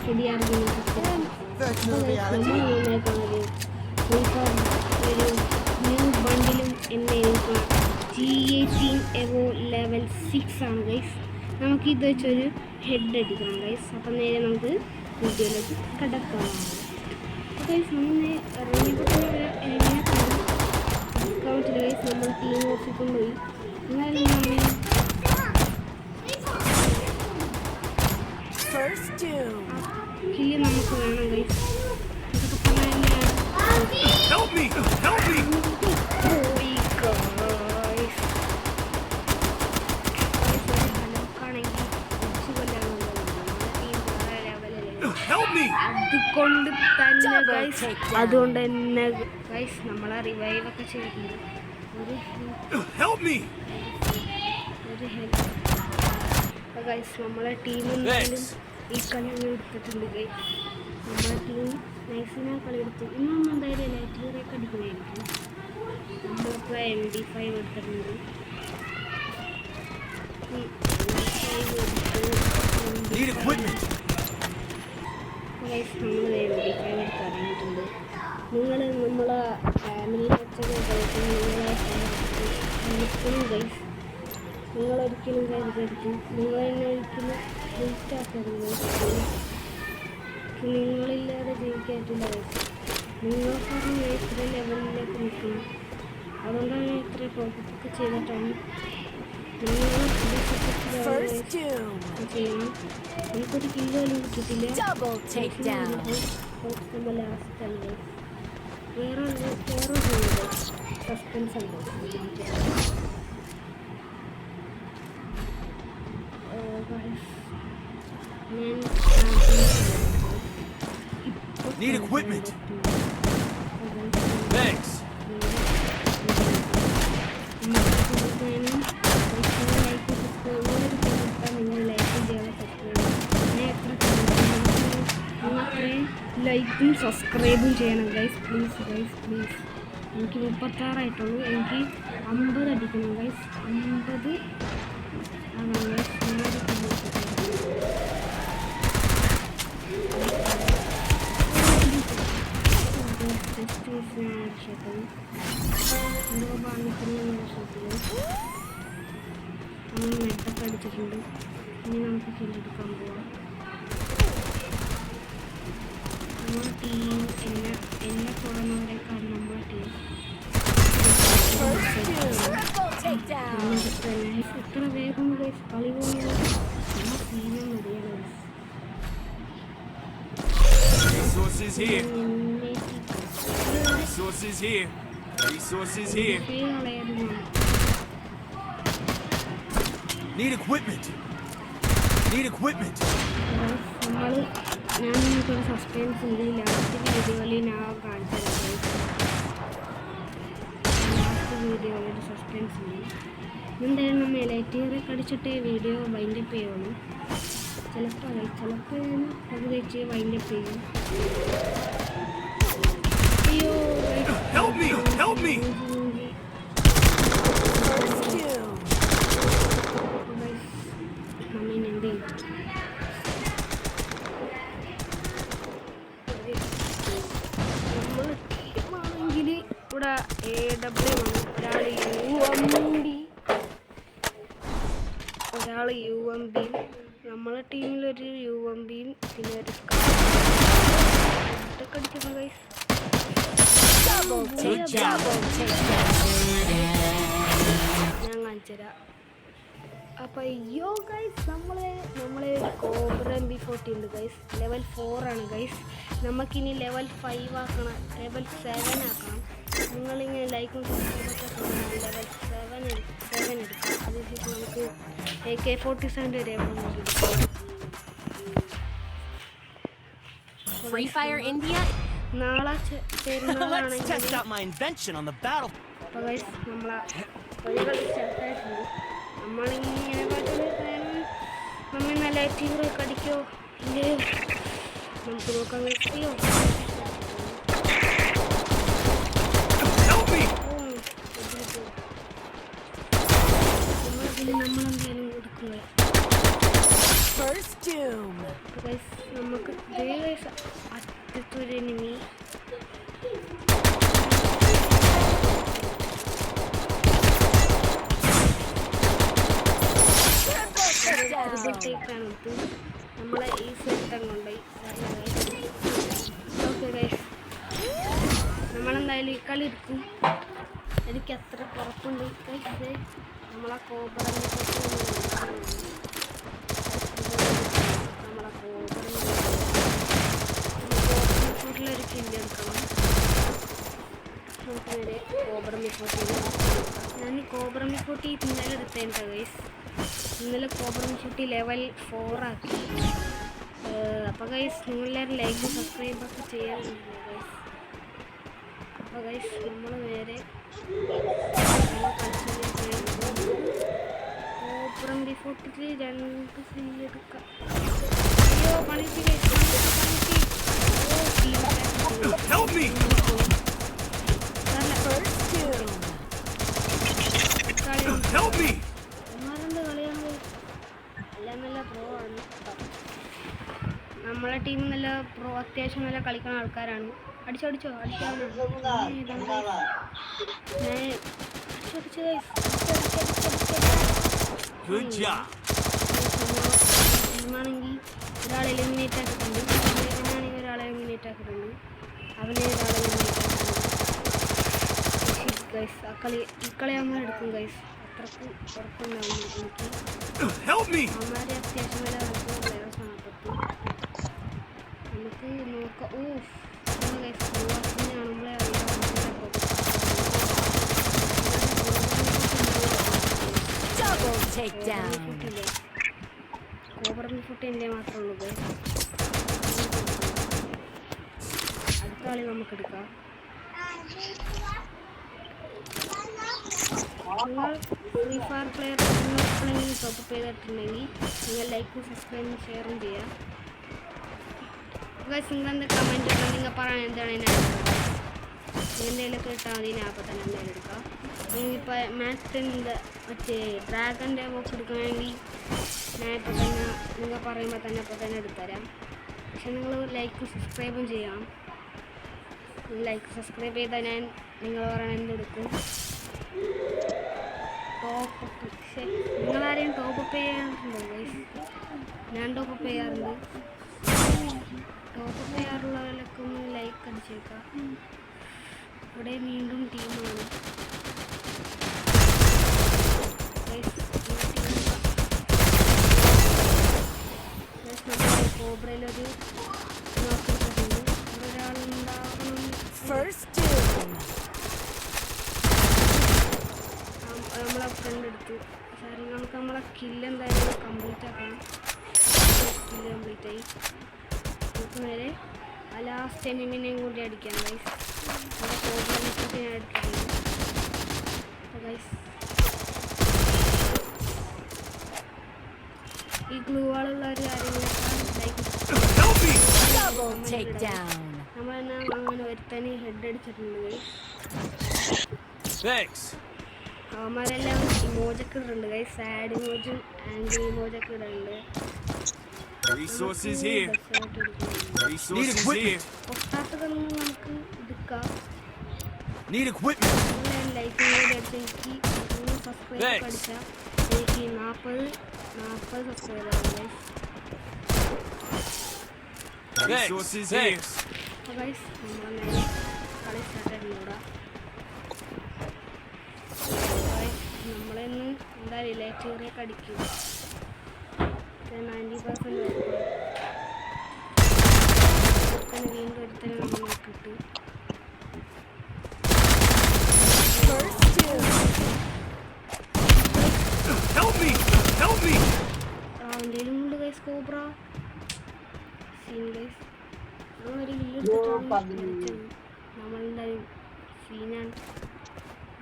New ബണ്ടിലും എന്നായിരിക്കും G18 എവോ level 6 ആണ് guys. നമുക്കിത് വെച്ചൊരു ഹെഡ് അടിക്കണം ഗൈസ്. അപ്പം നേരെ നമുക്ക് വീഡിയോയിലേക്ക് കിടക്കാം ഗൈസ്. നമ്മൾ ഇറങ്ങിയപ്പോൾ എങ്ങനെ ഡിസ്കൗണ്ടിൽ ഗൈസ് നമ്മൾ ടീം ഓഫിൽ കൊണ്ടുപോയി. എന്നാലും കില്ല് നമുക്ക് വേണം ഗൈസ്. ഇതൊക്കെ അതുകൊണ്ട് തന്നെ ഗൈസ്, അതുകൊണ്ട് തന്നെ ഗൈസ് നമ്മളെ റിവൈവ് ഒക്കെ ചെയ്തിട്ടുണ്ട്. ഒരു ഹെൽപ്പ് ഗൈസ് നമ്മളെ ടീമിൽ ഈ കളി എടുത്തിട്ടുണ്ട് ഗൈസ്. നമ്മളെ ടീം നൈസിനെ കളി എടുത്തു. ഇന്ന് നമ്മൾ എന്തായാലും ലൈറ്റിലൊക്കെ അടിക്കുന്നതായിരിക്കും. നമ്മളിപ്പോൾ MD5 എടുത്തിട്ടുണ്ട്. ഗൈസ് നമ്മൾ MD5 എടുത്തിറങ്ങിയിട്ടുണ്ട്. നിങ്ങൾ നമ്മളെ ഫാമിലി അച്ഛനെ കളിക്കും ഗൈസ്. നിങ്ങളൊരിക്കലും കരുതരുത്, നിങ്ങളെന്നെ ഒരിക്കലും ജയിക്കാത്തത്. നിങ്ങളില്ലാതെ ജയിക്കാറ്റില്ല ഗൈസ്. നിങ്ങൾക്കാണ് ഇത്ര ലെവലിലേക്ക് നിൽക്കുന്നത്. അതുകൊണ്ടാണ് ഇത്ര പ്രോജക്റ്റ് ചെയ്തിട്ടാണ് നിങ്ങൾ ചെയ്യണം. എനിക്കൊരു കിലോ കിട്ടിയിട്ടില്ല. ലാസ്റ്റ് അല്ലേ വേറെ സസ്പെൻസ് ഉണ്ട്. Need equipment. Thanks. ലൈക്കും സബ്സ്ക്രൈബും ചെയ്യണം ഗൈസ്. Please guys please. എനിക്ക് 36 എനിക്ക് 50 അടിക്കണം ഗൈസ്. 50 ആകണം ഗൈസ്. നെട്ടൊക്കെ അടിച്ചിട്ടുണ്ട്. ഇനി നമുക്ക് കില്ലെടുക്കാൻ പോവാം. നമ്മുടെ ടീം എന്നെ കുറഞ്ഞവരെക്കാൾ നമ്മുടെ ടീം എത്ര വേഗം ഗൈസ് കളി പോകുന്നത്. നമ്മൾ സീനിയം മതിയാണ് guys. Resources here. Resources here. Resources here. Need equipment. Need equipment. ഞാൻ നിങ്ങൾക്കൊരു സസ്പെൻസ് ഉണ്ട്. ലാസ്റ്റ് വീഡിയോയിൽ ഞാൻ കാണിച്ചു ഒരു സസ്പെൻസ് ഉണ്ട്. എന്തായാലും നമ്മൾ ലൈറ്റിയറൊക്കെ അടിച്ചിട്ടേ വീഡിയോ വൈൻഡപ്പ് ചെയ്യുള്ളൂ. ചിലപ്പോൾ അത് വെച്ച് വൈൻഡപ്പ് ചെയ്യും. അയ്യോ മമ്മീനെന്തേ നമ്മൾ ടീമാണെങ്കിൽ ഇവിടെ AW ഒരാൾ UMB നമ്മളെ ടീമിലൊരു UMBയും പിന്നെ ഒരു സ്കാർട്ടൊക്കെ അടിക്കുന്നു ഗൈസ്. ഞാൻ കാണിച്ചുതരാം. അപ്പോൾ അയ്യോ ഗൈസ് നമ്മളെ കോബ്ര MB40 ഉണ്ട് ഗൈസ്. ലെവൽ 4 ആണ് ഗൈസ്. നമുക്കിനി ലെവൽ 5 ആക്കണം, ലെവൽ 7 ആക്കണം. നിങ്ങളിങ്ങനെ ലൈക്കും സബ്സ്ക്രൈബൊക്കെ ലെവൽ 7 എടുക്കാം. അതിനുശേഷം നമുക്ക് AK-47 വരെ Free Fire India. നാളെ Let's test out my invention on the battle. അപ്പോൾ ഗൈസ് നമ്മളെ ഒരു കളി സ്റ്റാർട്ടായിട്ടുണ്ട്. നമ്മളിങ്ങനെ നമ്മൾ നല്ല ടീമൊക്കെ അടിക്കോ ഇല്ലേ നമുക്ക് നോക്കാൻ കഴിയോ. നമ്മളെന്തെങ്കിലും കൊടുക്കുക. നമുക്ക് അറ്റത്തൊരു എനിമി. നമ്മളെ ഈ സെറ്റം കൊണ്ടുപോയി. ഓക്കെ ഗൈസ്, നമ്മളെന്തായാലും ഈ കളി എടുക്കും. എനിക്ക് അത്ര ഉറപ്പുണ്ട് ഗൈസ്. നമ്മളെ കോബറിനെ ഒരു കില്ല് എടുക്കണം. നമുക്ക് നേരെ കോബ്ര മിഫോർട്ടി. ഞാൻ കോബ്ര മിഫോർട്ടി ഇന്നലെ എടുത്തതിൻ്റെ ഗൈസ്. ഇന്നലെ കോബ്ര മിഫോർട്ടി ലെവൽ 4 ആക്കി. അപ്പോൾ ഗൈസ് നിങ്ങളെല്ലാവരും ലൈക്ക് സബ്സ്ക്രൈബൊക്കെ ചെയ്യാറുണ്ട് ഗൈസ്. അപ്പോൾ ഗൈസ് നമ്മൾ നേരെ കോബ്ര മിഫോർട്ടിക്ക് 2 കില്ല് എടുക്കാം. അയ്യോ പണിക്ക് guys, Help me! Help me! നമ്മളെ ടീം നല്ല പ്രോ, അത്യാവശ്യം നല്ല കളിക്കുന്ന ആൾക്കാരാണ്. അടിച്ചോ Good job. ടീമാണെങ്കിൽ ഒരാളെ എലിമിനേറ്റ് ആക്കിയിട്ടുണ്ട്. അവനാണെങ്കിൽ ഒരാളെ എലിമിനേറ്റ് ആക്കിയിട്ടുണ്ട്. അവനെ ഒരാളെ എലിമിനേറ്റ് ആക്കിയിട്ടുണ്ട് ഗൈസ്. ഈ കളി നമ്മൾ എടുക്കും ഗൈസ്. അത്രക്ക് ഉറപ്പുണ്ടാവും എനിക്ക്. അവന്മാരെ അത്യാവശ്യം വില നടക്കുന്ന പ്ലെയേഴ്സാണ്. നമുക്ക് നോക്കാം. ഗൈസ് കാണുമ്പോഴേ കോബ്ര ഫുട്ട് എൻ്റെ മാത്രമേ ഉള്ളൂ ഗൈസ്. അടുത്ത കളി നമുക്ക് എടുക്കാം. നിങ്ങൾ ഫ്രീ ഫയർ പ്ലെയർ എപ്പോഴെങ്കിലും ടോപ്പ് ചെയ്തിട്ടുണ്ടെങ്കിൽ നിങ്ങൾ ലൈക്കും സബ്സ്ക്രൈബും ഷെയറും ചെയ്യാം ഗൈസ്. നിങ്ങളെന്താ കമൻറ്റ് ഉണ്ടോ? നിങ്ങൾ പറയാൻ എന്താണ് എന്തെങ്കിലുമൊക്കെ ഇട്ടാൽ മതി. ഞാൻ അപ്പോൾ തന്നെ എന്തായാലും എടുക്കാം. നിങ്ങളിപ്പോൾ മാറ്റിൻ്റെ മറ്റേ ഡ്രാഗൻ്റെ ബോക്സ് എടുക്കുകയാണെങ്കിൽ ഞാൻ ഇപ്പോൾ തന്നെ നിങ്ങൾ പറയുമ്പോൾ തന്നെ അപ്പോൾ തന്നെ എടുത്തുതരാം. പക്ഷെ നിങ്ങൾ ലൈക്കും സബ്സ്ക്രൈബും ചെയ്യണം. ലൈക്ക് സബ്സ്ക്രൈബ് ചെയ്താൽ ഞാൻ നിങ്ങൾ പറയണ എന്തെടുക്കും. ടോപ്പപ്പ്. പക്ഷേ നിങ്ങളാരെയും ടോപ്പപ്പ് ചെയ്യാറുണ്ടോ ഗൈസ്? ഞാൻ ടോപ്പപ്പ് ചെയ്യാറുണ്ട്. ടോപ്പപ്പ് ചെയ്യാറുള്ളവരൊക്കെ ഒന്ന് ലൈക്ക് അടിച്ചേക്കാം. ഇവിടെ വീണ്ടും ടീമാണ് കോബ്രയിലൊരു നോക്കിയിട്ടുണ്ട്. ഒരാളുണ്ടാവണം. നമ്മളെ ഫ്രണ്ട് എടുത്തു. സാറി നമുക്ക് നമ്മളെ കില്ല് എന്തായാലും കംപ്ലീറ്റ് ആക്കണം. കില്ല് കംപ്ലീറ്റ് ആയി. നമുക്ക് നേരെ ആ ലാസ്റ്റ് എനിമിനെയും കൂടി അടിക്കാം ഗൈസ്. നമ്മുടെ കോബ്രനെ ഞാൻ എടുത്തിട്ടുണ്ട് ഗൈസ്. ഈ ഗ്ലൂ വാളുള്ളവർ നമ്മളെന്നെ അങ്ങനെ ഒരുത്തന് ഹെഡ് അടിച്ചിട്ടുണ്ട് ഗൈസ്. അവന്മാരെല്ലാം ഇമോജൊക്കെ ഇടുന്നുണ്ട് ഗൈസ്. സാഡ് ഇമോജും ആംഗ്രി ഇമോജൊക്കെ ഇടുന്നുണ്ട്. പൊട്ടാത്തതൊന്നും നമുക്ക് എടുക്കാം. ലൈക്ക് കൂടി അടിച്ച് എനിക്ക് 3 സബ്സ്ക്രൈബ് അടിച്ചാൽ എനിക്ക് 40 സബ്സ്ക്രൈബാണ് ഗൈസ്. അപ്പോൾ ഗൈസ് നമ്മളെ കളി സ്റ്റാർട്ടായിട്ടുണ്ട്. നമ്മളെന്ന് എന്തായാലും ഇലക്ട്രിയൊക്കെ അടിക്കും. 90% വീണ്ടും ഒരുത്തന്നെ നമ്മൾ നോക്കിയിട്ട് എന്തെങ്കിലും ഉണ്ട് ഗൈസ്. Cobra scene guys. നമ്മളൊരു നമ്മളെന്തായാലും സീനാണ്.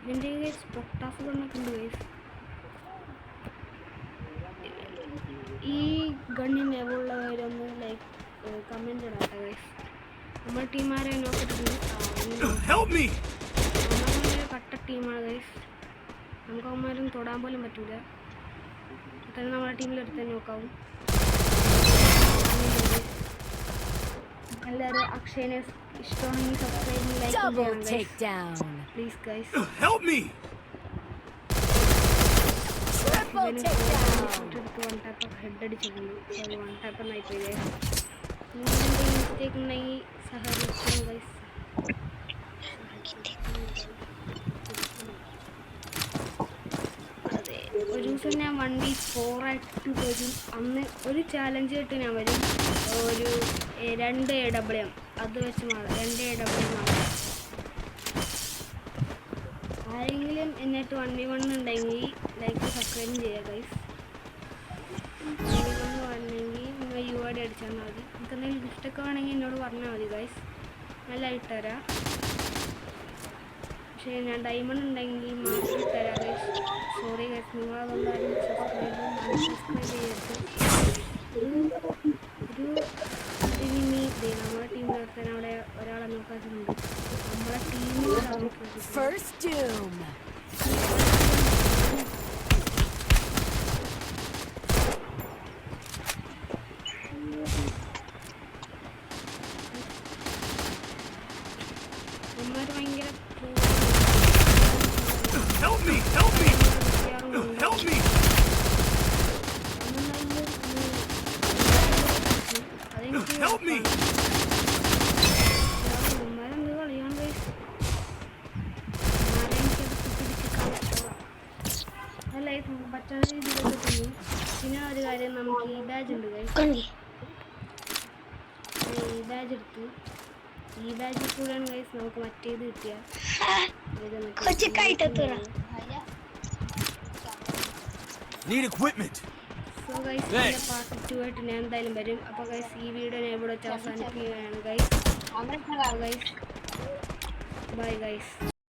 ഇതിൻ്റെ ഗൈസ് പൊട്ടാസ് ഗണ്ണൊക്കെ ഉണ്ട് ഗൈസ്. ഈ ഗണ്ണിന് എവുള്ളവരൊന്ന് ലൈക്ക് കമൻറ്റ് ഇടാട്ടെ ഗൈസ്. നമ്മുടെ ടീമാരെ നോക്കിയിട്ടുണ്ട്. നമ്മളെ കട്ട ടീമാണ് ഗൈസ്. നമുക്ക് അവന്മാരും തൊടാൻ പോലും പറ്റൂല. തന്നെ നമ്മുടെ ടീമിലെടുത്ത് തന്നെ നോക്കാവും. എല്ലാവരും അക്ഷയനെ ഇഷ്ടമാണെങ്കിൽ സബ്സ്ക്രൈബ് ലൈക്ക് Double ചെയ്യണം guys takedown. Please guys. Help me! Triple takedown. One tap head അടിച്ചിട്ടുണ്ട്. വൺ ടാപ്പ് എന്നായി പോയി ഗൈസ്. നിങ്ങളുടെ മിസ്റ്റേക്ക് ഉണ്ടെങ്കിൽ സഹകരിക്കണം ഗൈസ്. അതെ, ഒരു ദിവസം ഞാൻ 1v4 ആയിട്ട് വരും. അന്ന് ഒരു ചാലഞ്ച് ആയിട്ട് ഞാൻ വരും. ഒരു 2 AWM അത് വെച്ച് മാറും. 2 AWM മാറും. ആരെങ്കിലും എന്നിട്ട് 1v1 ഉണ്ടെങ്കിൽ ലൈക്ക് സബ്സ്ക്രൈബ് ചെയ്യുക ഗൈസ്. 1v1 വരണമെങ്കിൽ നിങ്ങൾ UID അടിച്ചാൽ മതി. നിങ്ങൾക്ക് എന്തെങ്കിലും ഗിഫ്റ്റൊക്കെ വേണമെങ്കിൽ എന്നോട് പറഞ്ഞാൽ മതി ഗൈസ്, ഞാൻ ലൈറ്റ് തരാം. പക്ഷേ ഞാൻ ഡയമണ്ട് ഉണ്ടെങ്കിൽ മാത്രം തരാം ഗൈസ്. സോറി ഗൈസ്, നിങ്ങളതൊന്നും ആരും അൺസബ്സ്ക്രൈബ് ചെയ്യരുത്. ഒരു എനിമി നമ്മുടെ ടീമിൽ ഒരുത്തൻ അവിടെ ഒരാളെ നോക്കാറുണ്ട്. നമ്മളെ ടീമിൽ First doom. അമ്മമാർ ഭയങ്കര Help me! Help me! Help me! Help me! അമ്മമാരെന്ത് കളിയാണ് ഗൈസ്. അല്ല പറ്റുന്ന രീതിയിലൊക്കെ ചെയ്യും. പിന്നെ ഒരു കാര്യം, നമുക്ക് ഈ ബാജ് ഉണ്ട് ഗൈസ്. ഈ ബാജ് എടുത്തു. ഈ ബാജിൽ കൂടെയാണ് ഗൈസ് നമുക്ക് മറ്റേത് കിട്ടിയ Need equipment. സോ ഗൈസ്, ഇതിൻ്റെ പാർട്ട് 2 ആയിട്ട് ഞാൻ എന്തായാലും വരും. അപ്പോൾ ഗൈസ്, ഈ വീഡിയോ ഞാൻ ഇവിടെ വെച്ച് അവസാനിപ്പിക്കുകയാണ് ഗൈസ്. Bye guys.